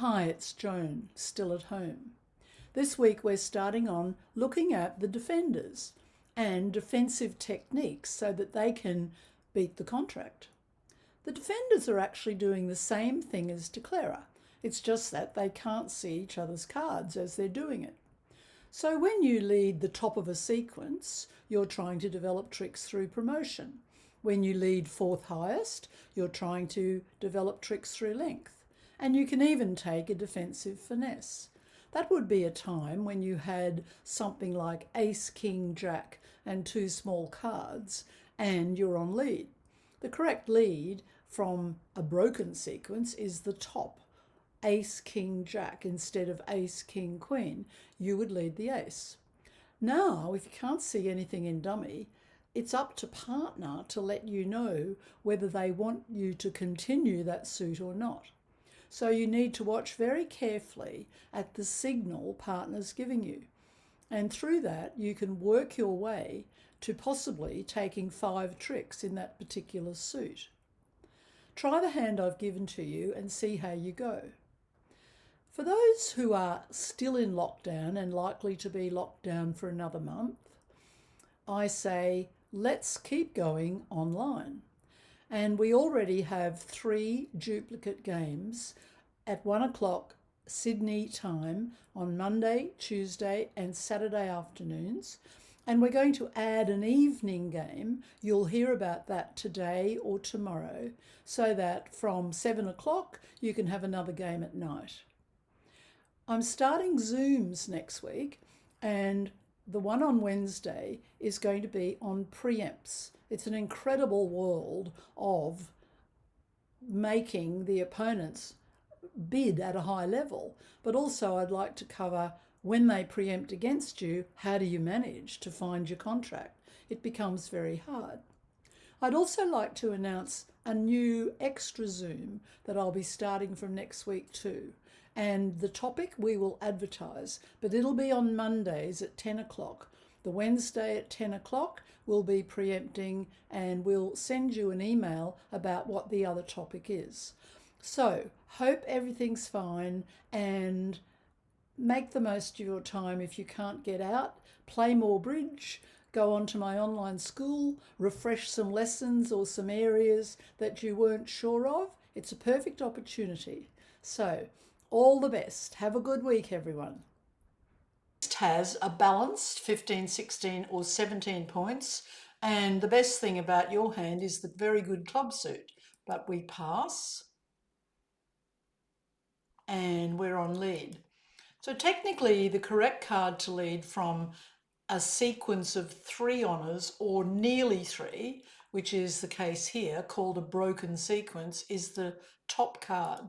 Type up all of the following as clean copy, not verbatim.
Hi, it's Joan, still at home. This week we're starting on looking at the defenders and defensive techniques so that they can beat the contract. The defenders are actually doing the same thing as declarer. It's just that they can't see each other's cards as they're doing it. So when you lead the top of a sequence, you're trying to develop tricks through promotion. When you lead fourth highest, you're trying to develop tricks through length. And you can even take a defensive finesse. That would be a time when you had something like ace, king, jack, and two small cards, and you're on lead. The correct lead from a broken sequence is the top. Ace, king, jack instead of ace, king, queen. You would lead the ace. Now, if you can't see anything in dummy, it's up to partner to let you know whether they want you to continue that suit or not. So you need to watch very carefully at the signal partner's giving you. And through that, you can work your way to possibly taking 5 tricks in that particular suit. Try the hand I've given to you and see how you go. For those who are still in lockdown and likely to be locked down for another month, I say let's keep going online. And we already have 3 duplicate games at 1 o'clock Sydney time on Monday, Tuesday, and Saturday afternoons. And we're going to add an evening game. You'll hear about that today or tomorrow, so that from 7 o'clock you can have another game at night. I'm starting Zooms next week, and the one on Wednesday is going to be on preempts. It's an incredible world of making the opponents bid at a high level, but also I'd like to cover when they preempt against you, how do you manage to find your contract? It becomes very hard. I'd also like to announce a new extra Zoom that I'll be starting from next week too. And the topic we will advertise, but it'll be on Mondays at 10 o'clock. The Wednesday at 10 o'clock we'll be preempting, and we'll send you an email about what the other topic is. So, hope everything's fine, and make the most of your time. If you can't get out, play more bridge, go on to my online school, refresh some lessons or some areas that you weren't sure of. It's a perfect opportunity. So, all the best. Have a good week, everyone. Has a balanced 15, 16 or 17 points, and the best thing about your hand is the very good club suit. But we pass and we're on lead. So technically the correct card to lead from a sequence of 3 honours or nearly 3, which is the case here, called a broken sequence, is the top card.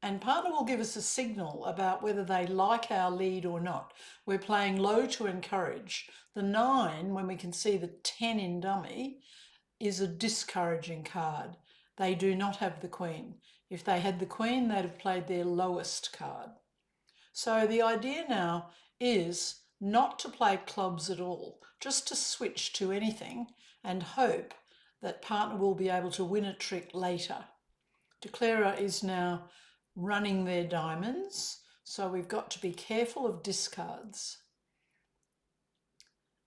And partner will give us a signal about whether they like our lead or not. We're playing low to encourage. The 9, when we can see the 10 in dummy, is a discouraging card. They do not have the queen. If they had the queen, they'd have played their lowest card. So the idea now is not to play clubs at all, just to switch to anything and hope that partner will be able to win a trick later. Declarer is now running their diamonds, so we've got to be careful of discards.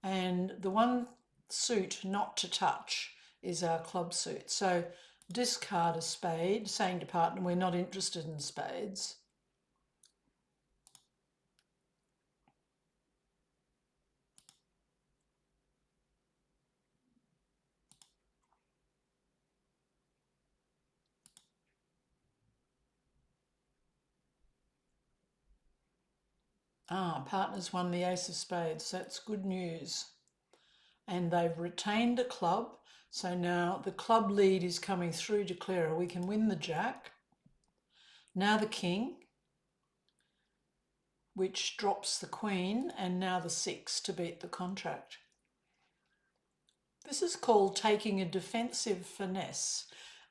And the one suit not to touch is our club suit. So discard a spade, saying to partner we're not interested in spades. Partners won the ace of spades. That's good news. And they've retained a club. So now the club lead is coming through declarer. We can win the jack. Now the king, which drops the queen, and now the 6 to beat the contract. This is called taking a defensive finesse.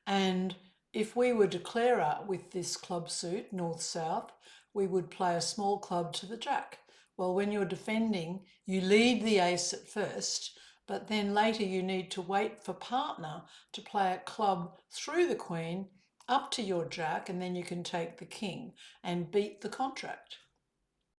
And if we were declarer with this club suit, north-south, we would play a small club to the jack. Well, when you're defending, you lead the ace at first, but then later you need to wait for partner to play a club through the queen up to your jack, and then you can take the king and beat the contract.